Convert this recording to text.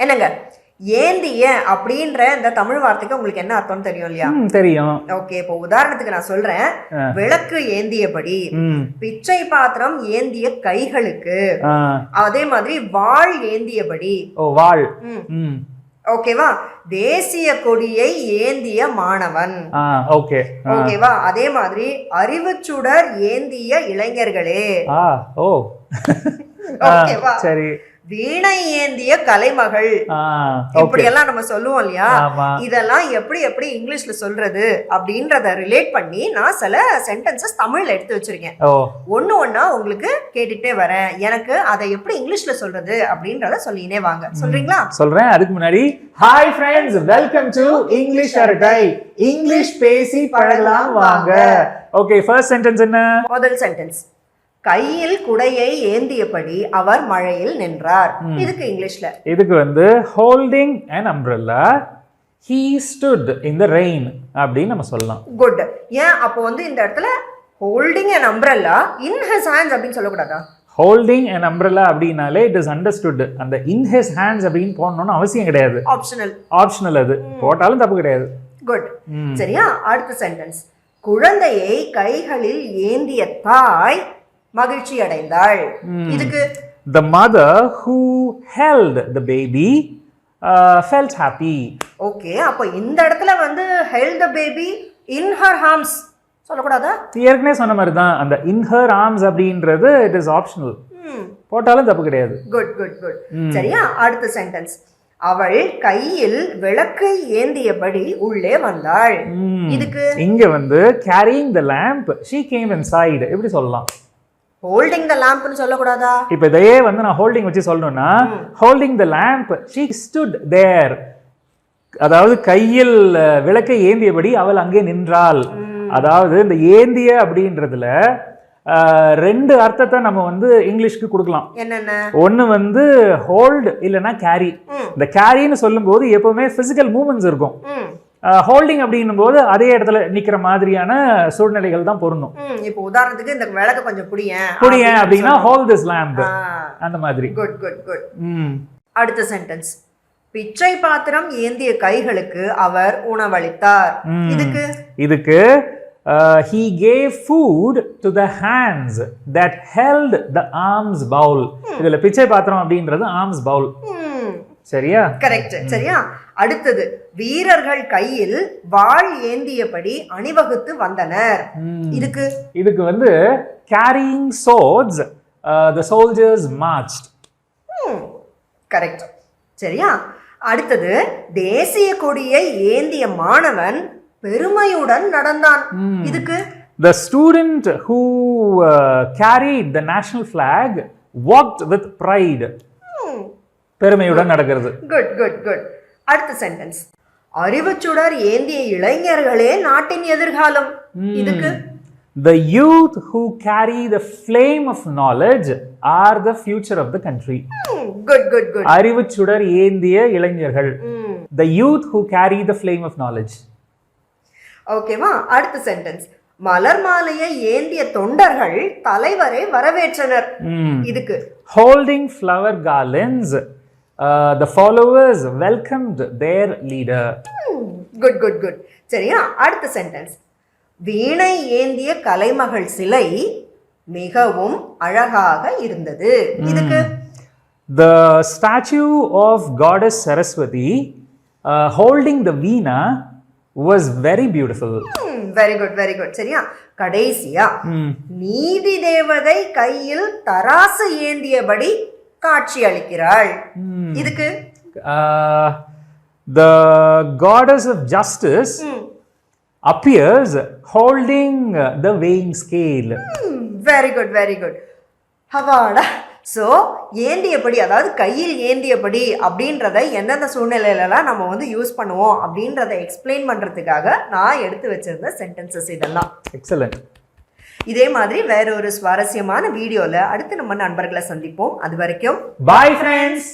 என்னங்க ஏந்திய அப்படின்ற இந்த தமிழ் வார்த்தைக்கு உங்களுக்கு என்ன அர்த்தம் தெரியும் இல்லையா? தெரியும். ஓகே, இப்போ உதாரணத்துக்கு நான் சொல்றேன். விளக்கு ஏந்தியபடி, பிச்சை பாத்திரம் ஏந்திய கைகளுக்கு, அதே மாதிரி வாள் ஏந்தியபடி. வாள். ஓகேவா? தேசிய கொடியை ஏந்திய மாணவன். ஓகேவா? அதே மாதிரி அறிவுச்சுடர் ஏந்திய இளைஞர்களே. ஓகேவா? சரி. வீணை ஏந்திய கலைமகள். இப்படி எல்லாம் நம்ம சொல்லுவோம் இல்லையா? இதெல்லாம் எப்படி எப்படி இங்கிலீஷ்ல சொல்றது அப்படின்றத ரிலேட் பண்ணி நான் சில சென்டென்சஸ் தமிழ்ல எடுத்து வச்சிருக்கேன். ஒண்ணு ஒண்ணா உங்களுக்கு கேட்டுட்டே வரேன். எனக்கு அதை எப்படி இங்கிலீஷ்ல சொல்றது அப்படின்றத சொல்லினே வாங்க. சொல்றீங்களா? சொல்றேன். அதுக்கு முன்னாடி hi friends, welcome to English அரட்டை. இங்கிலீஷ் பேசி பழகலாம் வாங்க. ஓகே, ஃபர்ஸ்ட் சென்டென்ஸ் என்ன? முதல் சென்டென்ஸ், கையில் குடையை ஏந்தியபடி அவர் மழையில் நின்றார். இதுக்கு இங்கிலீஷ்ல இதுக்கு holding an umbrella he stood in the rain அப்படி நம்ம சொல்லலாம். குட். ஏன் அப்போ இந்த இடத்துல holding an umbrella in his hands அப்படினு சொல்ல கூடாதா? holding an umbrella அப்படினாலே it is understood. அந்த in his hands அப்படினு போடணும்னு அவசியம் கிடையாது. ஆப்ஷனல் அது. போட்டாலும் தப்பு கிடையாது. குட். சரியா? அடுத்த சென்டென்ஸ், குழந்தையை கைகளில் ஏந்திய தாய் மகிழ்ச்சி அடைந்தாள். இதுக்கு the mother who held the baby felt happy. Okay, அப்ப இந்த இடத்துல held the baby in her arms சொல்ல கூடாதா? ஏற்கனவே சொன்ன மாதிரி தான். அந்த in her arms அப்படின்றது it is optional. போட்டாலும் தப்பு கிடையாது. Good good good. சரியா? அடுத்த சென்டென்ஸ், அவள் கையில் விளக்கை ஏந்தியபடி உள்ளே வந்தாள். இதுக்கு இங்க carrying the lamp she came inside எப்படி சொல்லலாம்? holding the lamp னு சொல்ல கூடாதா? இப்போ இதையே நான் holding வச்சு சொல்லணும்னா holding the lamp she stood there. அதாவது கையில் விளக்கை ஏந்தியபடி அவள் அங்கே நின்றாள். அதாவது இந்த ஏந்திய அப்படின்றதுல ரெண்டு அர்த்தத்தை நம்ம இங்கிலீஷ்க்கு கொடுக்கலாம். என்னென்ன? ஒன்னு ஹோல்ட் இல்லனா கேரி. இந்த கேரின்னு சொல்லும்போது எப்பவுமே பிசிக்கல் மூவ்மெண்ட்ஸ் இருக்கும். ஹோல்டிங் அப்படின்னும் போது அதே இடத்துல நிக்கிற மாதிரியான சூழ்நிலைகள் தான் பொருந்தும். இப்போ உதாரணத்துக்கு இந்த விளக்க கொஞ்சம் புடியேன் அப்படினா ஹோல்ட் திஸ் லேம்ப் அந்த மாதிரி. Good good good. அடுத்த சென்டென்ஸ், பிச்சை பாத்திரம் ஏந்திய கைகளுக்கு அவர் உணவளித்தார். இதுக்கு he gave food to the hands that held the alms bowl. இதுல பிச்சை பாத்திரம் அப்படின்றது alms bowl. சரியா? கரெக்ட். சரியா? அடுத்தது, வீரர்கள் கையில் வாள் ஏந்தியபடி அணிவகுத்து வந்தனர். இதுக்கு carrying swords the soldiers marched. Correct. சரியா? அடுத்தது, தேசிய கொடியை ஏந்திய மாணவன் பெருமையுடன் நடந்தான். இதுக்கு the student who carried the national flag walked with pride. பெருமையுடன் நடக்கிறது. Good good good. அடுத்த சென்டென்ஸ், அறிவுச்சுடர் ஏந்திய இளைஞர்களே நாட்டின் எதிர்காலம். இதுக்கு the youth who carry the flame of knowledge are the future of the country. Good good good. அறிவுச்சுடர் ஏந்திய இளைஞர்கள், the youth who carry the flame of knowledge. ஓகேவா? அடுத்த சென்டென்ஸ், மலர் மாலையை ஏந்திய தொண்டர்கள் தலைவரை வரவேற்றனர். இதுக்கு holding flower garlands the followers welcomed their leader. Good good good. சரியா? அடுத்த சென்டென்ஸ், வீணை ஏந்திய கலைமகள் சிலை மிகவும் அழகாக இருந்தது. இதுக்கு the statue of goddess Saraswati holding the veena was very beautiful. Very good very good. சரியா? கடைசியா, நீதி தேவதை கையில் தராசு ஏந்தியபடி காட்சி அளிக்கிறாள். இதுக்கு the goddess of justice appears holding the weighing scale. Very good very good. ஹவாடா. ஸோ ஏந்தியபடி, அதாவது கையில் ஏந்தியபடி அப்படின்றத எந்தெந்த சூழ்நிலையிலலாம் நம்ம யூஸ் பண்ணுவோம் அப்படின்றத எக்ஸ்பிளைன் பண்ணுறதுக்காக நான் எடுத்து வச்சிருந்த சென்டென்சஸ் இதெல்லாம். எக்ஸலண்ட். இதே மாதிரி வேற ஒரு சுவாரஸ்யமான வீடியோவில் அடுத்து நம்ம நண்பர்களை சந்திப்போம். அது வரைக்கும் பாய் ஃப்ரெண்ட்ஸ்.